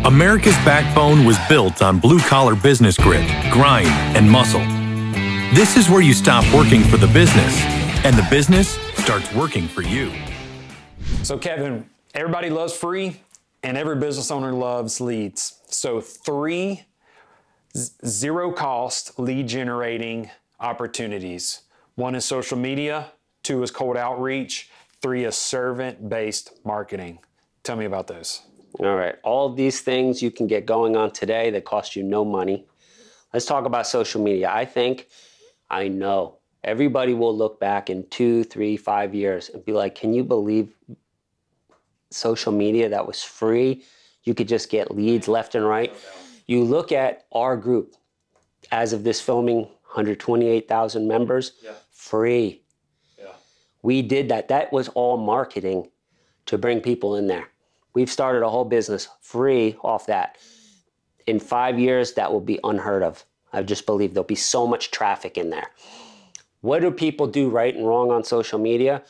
America's backbone was built on blue-collar business grit, grind, and muscle. This is where you stop working for the business, and the business starts working for you. So Kevin, everybody loves free, and every business owner loves leads. So 3 zero-cost lead-generating opportunities. 1 is social media, 2 is cold outreach, 3 is servant-based marketing. Tell me about those. All right, all of these things you can get going on today that cost you no money. Let's talk about social media. I know, everybody will look back in 2, 3, 5 years and be like, can you believe social media that was free? You could just get leads left and right. You look at our group, as of this filming, 128,000 members, free. We did that. That was all marketing to bring people in there. We've started a whole business free off that. In 5 years, that will be unheard of. I just believe there'll be so much traffic in there. What do people do right and wrong on social media?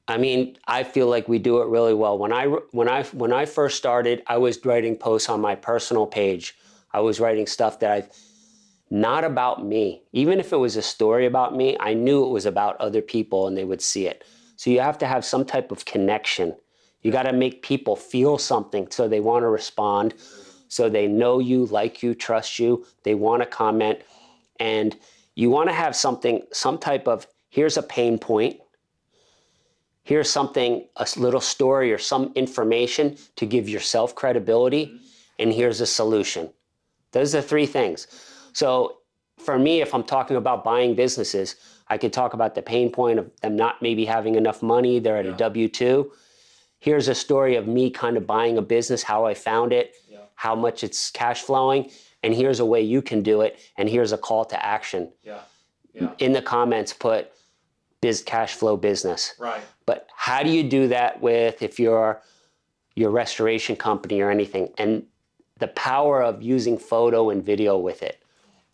I mean, I feel like we do it really well. When I first started, I was writing posts on my personal page. I was writing stuff that not about me. Even if it was a story about me, I knew it was about other people and they would see it. So you have to have some type of connection. You got to make people feel something so they want to respond, so they know you, like you, trust you, they want to comment. And you want to have something, some type of, here's a pain point, here's something, a little story or some information to give yourself credibility, and here's a solution. Those are 3 things. So for me, if I'm talking about buying businesses, I could talk about the pain point of them not maybe having enough money, they're at a W-2. Here's a story of me kind of buying a business, how I found it, how much it's cash flowing, and here's a way you can do it, and here's a call to action. In the comments, put cash flow business. Right. But how do you do that with if you're your restoration company or anything? And the power of using photo and video with it.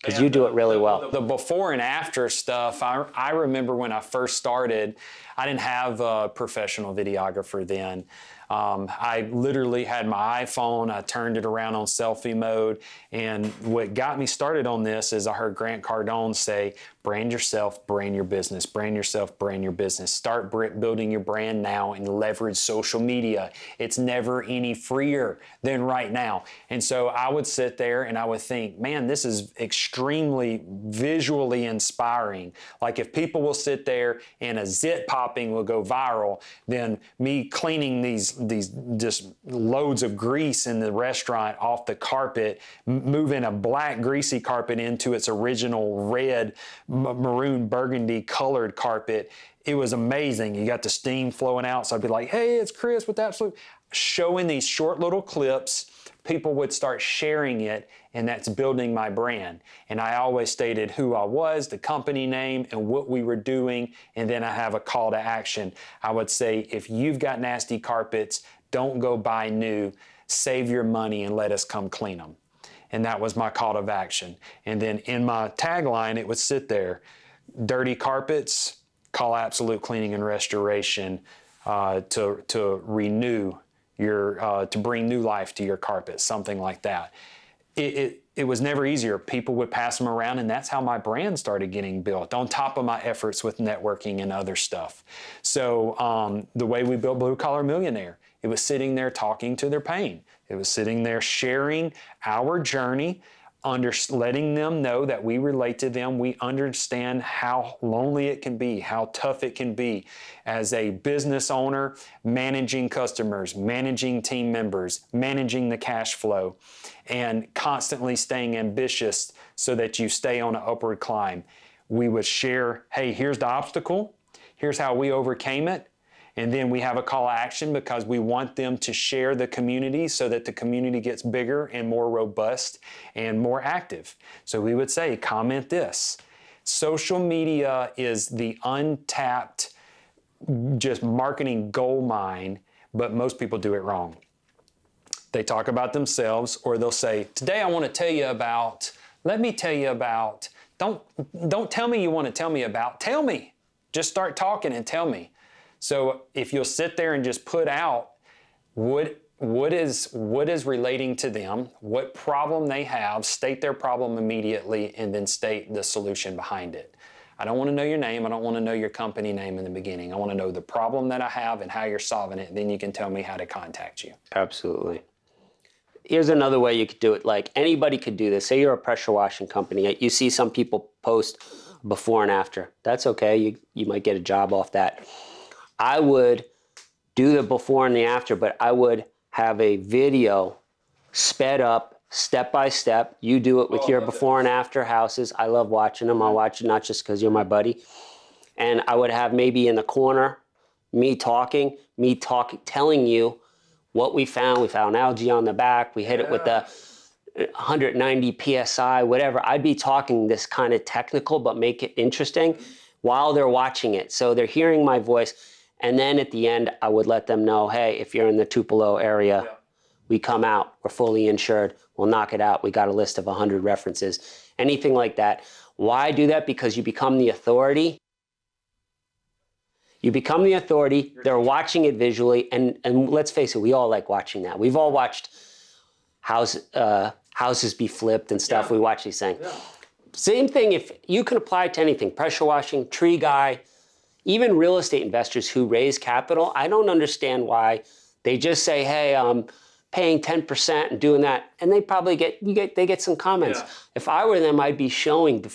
Because you do it really well. The before and after stuff, I remember when I first started, I didn't have a professional videographer then. I literally had my iPhone, I turned it around on selfie mode, and what got me started on this is I heard Grant Cardone say, brand yourself, brand your business, brand yourself, brand your business. Start building your brand now and leverage social media. It's never any freer than right now. And so I would sit there and I would think, man, this is extremely visually inspiring. Like if people will sit there and a zit popping will go viral, then me cleaning these just loads of grease in the restaurant off the carpet, moving a black greasy carpet into its original red, maroon, burgundy colored carpet. It was amazing. You got the steam flowing out. So I'd be like, hey, it's Chris with Absolute. Showing these short little clips, people would start sharing it, and that's building my brand. And I always stated who I was, the company name, and what we were doing, and then I have a call to action. I would say, if you've got nasty carpets, don't go buy new, save your money and let us come clean them. And that was my call to action. And then in my tagline, it would sit there, dirty carpets, call Absolute Cleaning and Restoration to renew your, to bring new life to your carpet, something like that. It was never easier. People would pass them around, and that's how my brand started getting built, on top of my efforts with networking and other stuff. So the way we built Blue Collar Millionaire, it was sitting there talking to their pain. It was sitting there sharing our journey, letting them know that we relate to them. We understand how lonely it can be, how tough it can be as a business owner, managing customers, managing team members, managing the cash flow, and constantly staying ambitious so that you stay on an upward climb. We would share, hey, here's the obstacle, here's how we overcame it, and then we have a call to action because we want them to share the community so that the community gets bigger and more robust and more active. So we would say, comment this. Social media is the untapped, just marketing gold mine, but most people do it wrong. They talk about themselves, or they'll say, today I want to tell you about, let me tell you about, don't tell me you want to tell me about, tell me. Just start talking and tell me. So if you'll sit there and just put out, what what is relating to them, what problem they have, state their problem immediately, and then state the solution behind it. I don't want to know your name. I don't want to know your company name in the beginning. I want to know the problem that I have and how you're solving it. Then you can tell me how to contact you. Absolutely. Here's another way you could do it. Like, anybody could do this. Say you're a pressure washing company. You see some people post before and after. That's okay. You might get a job off that. I would do the before and the after, but I would have a video sped up, step by step. You do it with your before and after houses. I love watching them. I'll watch it not just because you're my buddy. And I would have maybe in the corner me talking, telling you what we found. We found algae on the back. We hit it with the 190 PSI, whatever. I'd be talking this kind of technical, but make it interesting while they're watching it. So they're hearing my voice. And then at the end, I would let them know, hey, if you're in the Tupelo area, we come out, we're fully insured, we'll knock it out. We got a list of 100 references, anything like that. Why do that? Because you become the authority. You become the authority. They're watching it visually. And let's face it, we all like watching that. We've all watched houses be flipped and stuff. We watch these things. Same thing, if you can apply it to anything, pressure washing, tree guy, even real estate investors who raise capital. I don't understand why they just say, hey, I'm paying 10% and doing that. And they probably get some comments. If I were them, I'd be showing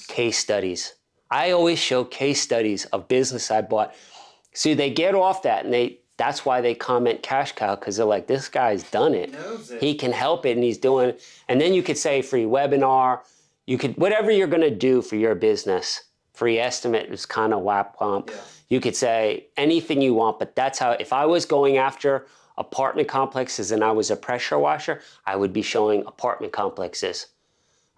case studies. I always show case studies of business I bought. See, they get off that, and that's why they comment cash cow, because they're like, this guy's done it. He can help it, and he's doing it. And then you could say free webinar. You could, whatever you're going to do for your business. Free estimate is kind of whap pump. You could say anything you want, but that's how, if I was going after apartment complexes and I was a pressure washer, I would be showing apartment complexes,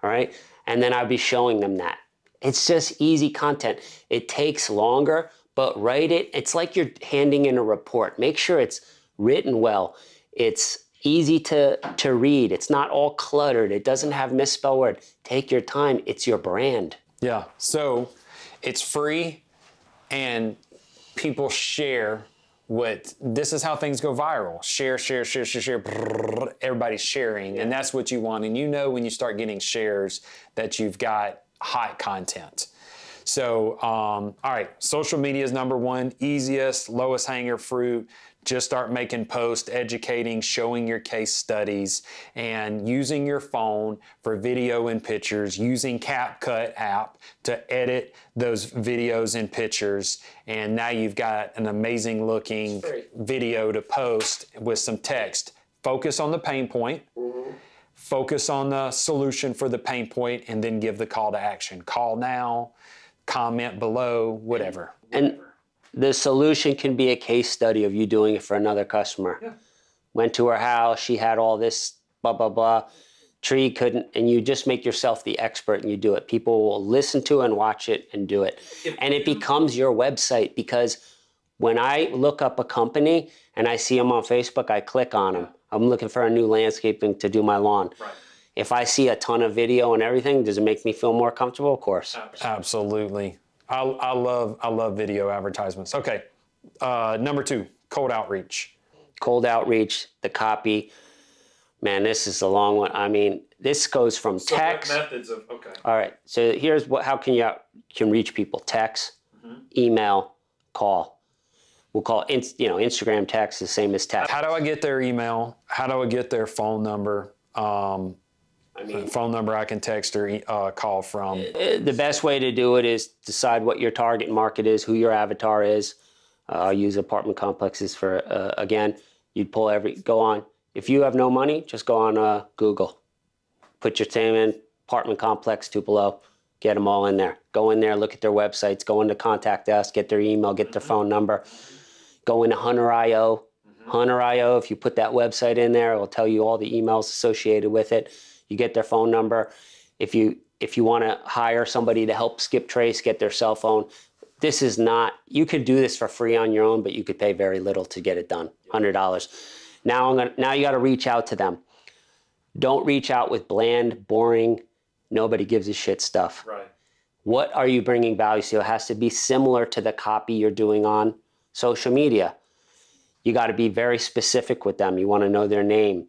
all right? And then I'd be showing them that. It's just easy content. It takes longer, but write it. It's like you're handing in a report. Make sure it's written well. It's easy to read. It's not all cluttered. It doesn't have misspelled word. Take your time. It's your brand. Yeah, so it's free, and people share this is how things go viral. Share, brrr, everybody's sharing, and that's what you want. And you know when you start getting shares that you've got hot content. So, all right, social media is number one, easiest, lowest hanging fruit. Just start making posts, educating, showing your case studies, and using your phone for video and pictures, using CapCut app to edit those videos and pictures. And now you've got an amazing looking video to post with some text. Focus on the pain point, focus on the solution for the pain point, and then give the call to action. Call now, comment below, whatever. And the solution can be a case study of you doing it for another customer. Went to her house, she had all this, blah, blah, blah. Tree couldn't, and you just make yourself the expert and you do it. People will listen to and watch it and do it. And it becomes your website, because when I look up a company and I see them on Facebook, I click on them. I'm looking for a new landscaping to do my lawn. If I see a ton of video and everything, does it make me feel more comfortable? Of course. Absolutely. I love video advertisements. Okay, number two, cold outreach. Cold outreach, the copy. Man, this is a long one. I mean, this goes from text. Methods of, okay. All right, so here's how can reach people. Text, email, call. We'll call Instagram text the same as text. How do I get their email? How do I get their phone number? Phone number I can text or call from. The best way to do it is decide what your target market is, who your avatar is. I'll use apartment complexes for, again, you'd go on. If you have no money, just go on Google. Put your name in, apartment complex, Tupelo, get them all in there. Go in there, look at their websites, go into contact us, get their email, get their phone number. Go into Hunter.io. Hunter.io, if you put that website in there, it will tell you all the emails associated with it. You get their phone number. If you want to hire somebody to help skip trace, get their cell phone. This is not, you could do this for free on your own, but you could pay very little to get it done, $100. Now you got to reach out to them. Don't reach out with bland, boring, nobody gives a shit stuff. What are you bringing value to? It has to be similar to the copy you're doing on social media. You got to be very specific with them. You want to know their name.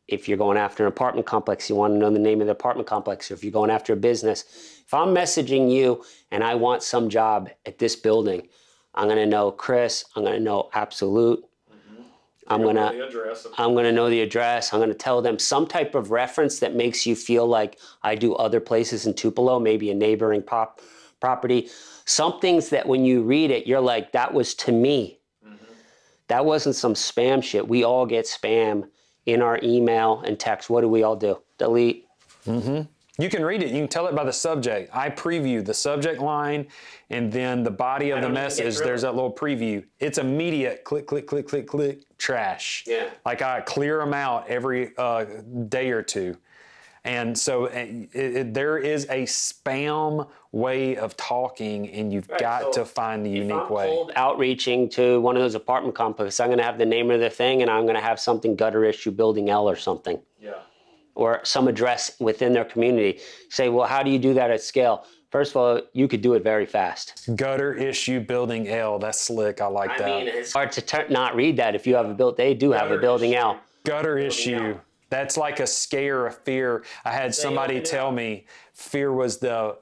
If you're going after an apartment complex, you want to know the name of the apartment complex. Or if you're going after a business, if I'm messaging you and I want some job at this building, I'm going to know Chris. I'm going to know Absolute. I'm going to know the address. I'm going to tell them some type of reference that makes you feel like I do other places in Tupelo, maybe a neighboring property. Some things that when you read it, you're like, that was to me. That wasn't some spam shit. We all get spam in our email and text. What do we all do? Delete. You can read it. You can tell it by the subject. I preview the subject line, and then the body of the message, there's that little preview. It's immediate. Click, click, click, click, click. Trash. Yeah. Like I clear them out every day or two. And so there is a spam way of talking, and you've got to find the unique way. Cold outreaching to one of those apartment complexes, I'm going to have the name of the thing, and I'm going to have something gutter issue building L or something. Yeah. Or some address within their community. Say, well, how do you do that at scale? First of all, you could do it very fast. Gutter issue building L. That's slick. I like that. I mean, it's hard to not read that if you have a build. They do have a building L. Gutter issue. That's like a scare, a fear. I had somebody tell me fear was the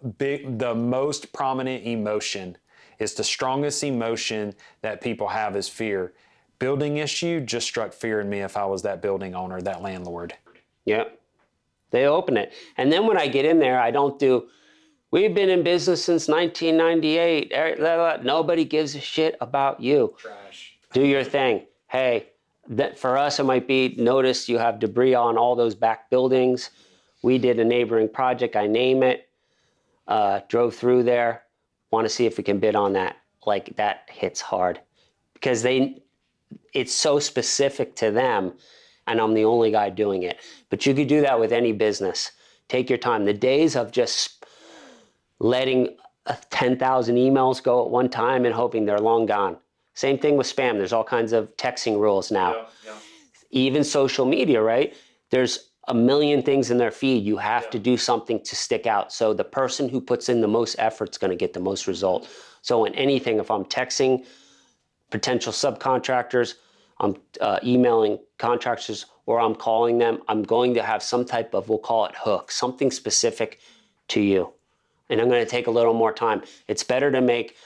most prominent emotion. It's the strongest emotion that people have is fear. Building issue just struck fear in me if I was that building owner, that landlord. Yep. They open it. And then when I get in there, I don't do, we've been in business since 1998. Nobody gives a shit about you. Trash. Do your thing. Hey, for us, it might be, notice you have debris on all those back buildings. We did a neighboring project. I name it. Drove through there. Want to see if we can bid on that. Like, that hits hard. Because it's so specific to them, and I'm the only guy doing it. But you could do that with any business. Take your time. The days of just letting 10,000 emails go at one time and hoping they're long gone. Same thing with spam. There's all kinds of texting rules now. Yeah. Even social media, right? There's a million things in their feed. You have to do something to stick out. So the person who puts in the most effort is going to get the most result. So in anything, if I'm texting potential subcontractors, I'm emailing contractors, or I'm calling them, I'm going to have some type of, we'll call it hook, something specific to you. And I'm going to take a little more time. It's better to make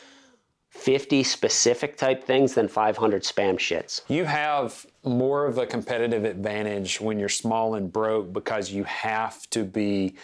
50 specific type things than 500 spam shits. You have more of a competitive advantage when you're small and broke because you have to be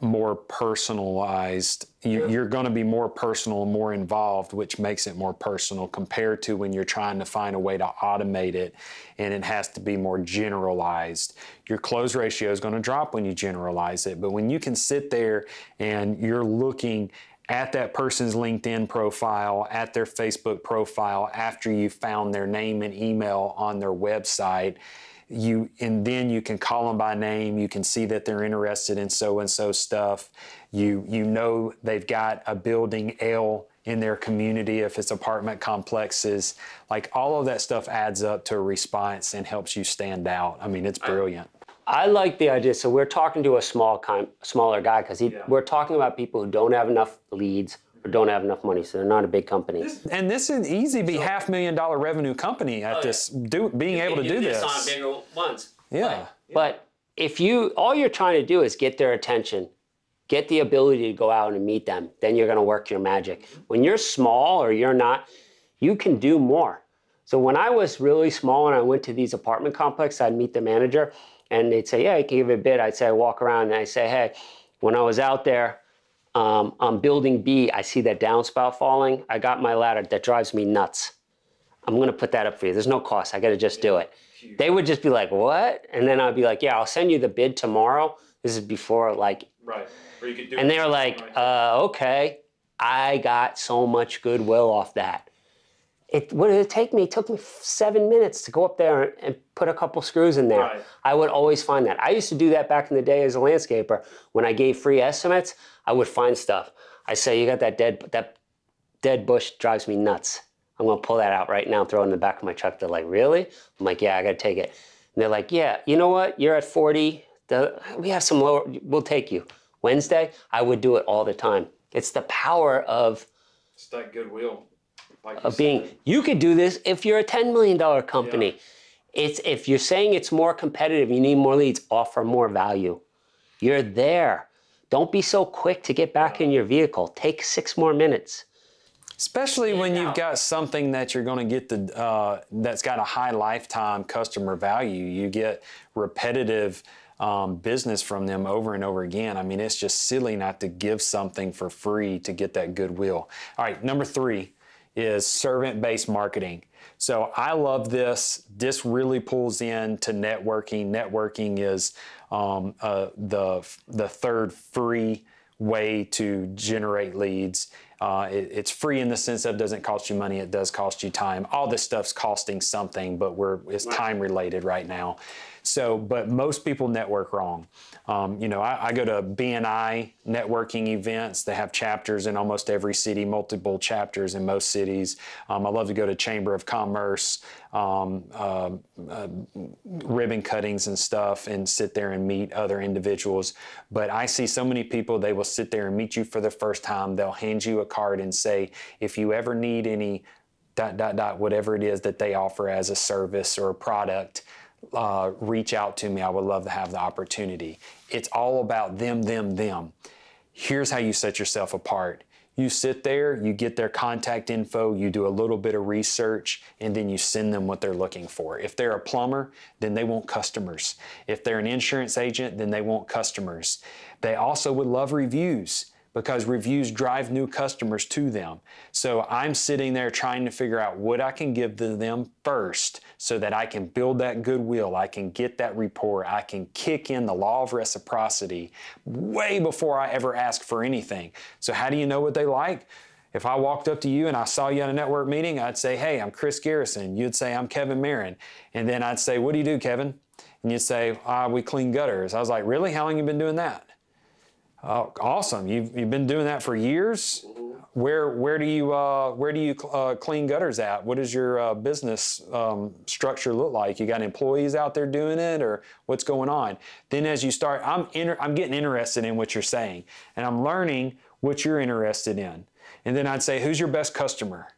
more personalized. You're going to be more personal and more involved, which makes it more personal compared to when you're trying to find a way to automate it and it has to be more generalized. Your close ratio is going to drop when you generalize it, but when you can sit there and you're looking at that person's LinkedIn profile, at their Facebook profile, after you found their name and email on their website, and then you can call them by name. You can see that they're interested in so-and-so stuff. You know they've got a building L in their community if it's apartment complexes. Like, all of that stuff adds up to a response and helps you stand out. I mean, it's brilliant. I like the idea. So we're talking to a smaller guy because we're talking about people who don't have enough leads or don't have enough money, so they're not a big company. This is easy to be $500,000 revenue company at this, being able to do this. On bigger ones. Yeah. But if all you're trying to do is get their attention, get the ability to go out and meet them, then you're going to work your magic. When you're small or you're not, you can do more. So when I was really small and I went to these apartment complexes, I'd meet the manager and they'd say, yeah, you can give it a bid. I'd say, I walk around and I say, hey, when I was out there, on building B, I see that downspout falling. I got my ladder. That drives me nuts. I'm going to put that up for you. There's no cost. I got to just do it. They would just be like, what? And then I'd be like, yeah, I'll send you the bid tomorrow. This is before, like. Right. Or you could do and they were like, okay. I got so much goodwill off that. What did it take me? It took me 7 minutes to go up there and put a couple screws in there. Right. I would always find that. I used to do that back in the day as a landscaper. When I gave free estimates, I would find stuff. I say, you got that dead bush drives me nuts. I'm going to pull that out right now and throw it in the back of my truck. They're like, really? I'm like, yeah, I got to take it. And they're like, yeah, you know what? You're at 40. We have some lower. We'll take you. Wednesday, I would do it all the time. It's the power of. It's that goodwill. of being, you could do this if you're a $10 million company. Yeah. It's, if you're saying it's more competitive, you need more leads, offer more value. You're there. Don't be so quick to get back in your vehicle. Take 6 more minutes. Especially when you've got something that you're going to get that's got a high lifetime customer value. You get repetitive business from them over and over again. I mean, it's just silly not to give something for free to get that goodwill. All right, number 3 is servant-based marketing. So I love this. This really pulls into networking. Networking is the third free way to generate leads. It's free in the sense of it doesn't cost you money, it does cost you time. All this stuff's costing something, but it's time related right now. So, but most people network wrong. You know, I go to BNI networking events. They have chapters in almost every city, multiple chapters in most cities. I love to go to Chamber of Commerce, ribbon cuttings and stuff, and sit there and meet other individuals. But I see so many people, they will sit there and meet you for the first time. They'll hand you a card and say, if you ever need any ... whatever it is that they offer as a service or a product, reach out to me. I would love to have the opportunity. It's all about them, them, them. Here's how you set yourself apart. You sit there, you get their contact info, you do a little bit of research, and then you send them what they're looking for. If they're a plumber, then they want customers. If they're an insurance agent, then they want customers. They also would love reviews, because reviews drive new customers to them. So I'm sitting there trying to figure out what I can give to them first so that I can build that goodwill, I can get that rapport, I can kick in the law of reciprocity way before I ever ask for anything. So how do you know what they like? If I walked up to you and I saw you at a network meeting, I'd say, hey, I'm Chris Garrison. You'd say, I'm Kevin Marin. And then I'd say, what do you do, Kevin? And you'd say, we clean gutters. I was like, really? How long have you been doing that? Oh, awesome! You've been doing that for years. Where do you clean gutters at? What does your business structure look like? You got employees out there doing it, or what's going on? Then as you start, I'm getting interested in what you're saying, and I'm learning what you're interested in. And then I'd say, who's your best customer?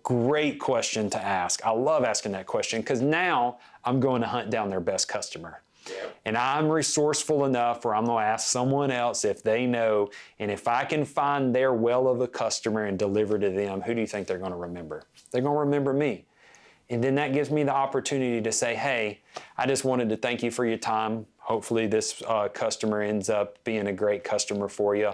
Great question to ask. I love asking that question because now I'm going to hunt down their best customer. Yep. And I'm resourceful enough where I'm going to ask someone else if they know, and if I can find their well of a customer and deliver to them, who do you think they're going to remember? They're going to remember me. And then that gives me the opportunity to say, hey, I just wanted to thank you for your time. Hopefully this customer ends up being a great customer for you.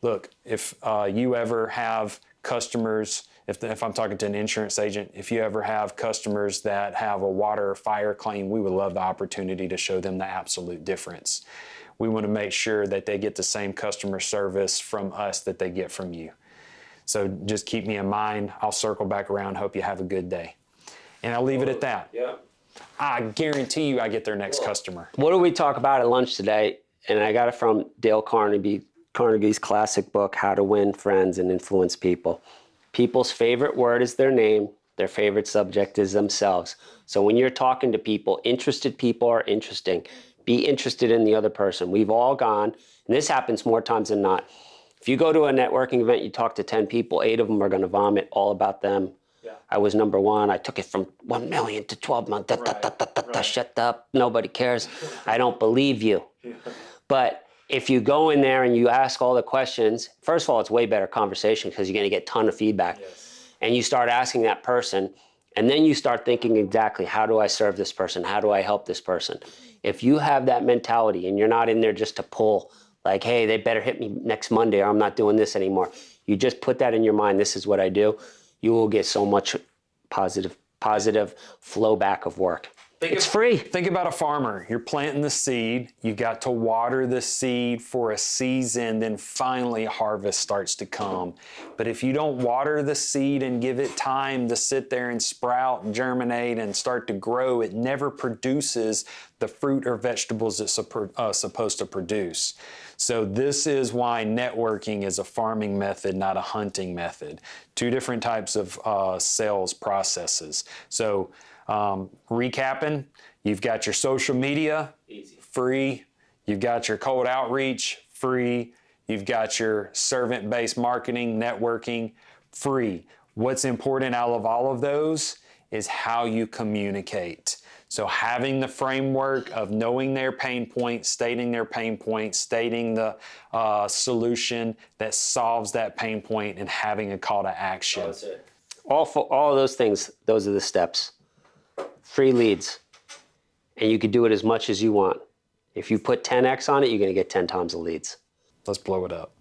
Look, if you ever have customers, if I'm talking to an insurance agent, if you ever have customers that have a water or fire claim, we would love the opportunity to show them the absolute difference. We want to make sure that they get the same customer service from us that they get from you. So just keep me in mind. I'll circle back around. Hope you have a good day. And I'll leave it at that. Yeah. I guarantee you I get their next customer. What did we talk about at lunch today? And I got it from Dale Carnegie's classic book, How to Win Friends and Influence People. People's favorite word is their name. Their favorite subject is themselves. So when you're talking to people, interested people are interesting. Be interested in the other person. We've all gone, and this happens more times than not. If you go to a networking event, you talk to 10 people, 8 of them are going to vomit all about them. Yeah. I was number 1. I took it from 1 million to 12 months. Shut up. Nobody cares. I don't believe you. Yeah. But if you go in there and you ask all the questions, first of all, it's way better conversation because you're going to get a ton of feedback. Yes. And you start asking that person, and then you start thinking exactly, how do I serve this person? How do I help this person? If you have that mentality and you're not in there just to pull, like, hey, they better hit me next Monday or I'm not doing this anymore. You just put that in your mind, this is what I do. You will get so much positive flow back of work. It's free. Think about a farmer. You're planting the seed. You got to water the seed for a season, then finally harvest starts to come. But if you don't water the seed and give it time to sit there and sprout and germinate and start to grow, it never produces the fruit or vegetables it's supposed to produce. So this is why networking is a farming method, not a hunting method. 2 different types of sales processes. So recapping, you've got your social media, easy, free. You've got your cold outreach, free. You've got your servant-based marketing, networking, free. What's important out of all of those is how you communicate. So having the framework of knowing their pain point, stating their pain point, stating the solution that solves that pain point, and having a call to action. That's it. All of those things, those are the steps. Free leads. And you can do it as much as you want. If you put 10x on it, you're going to get 10 times the leads. Let's blow it up.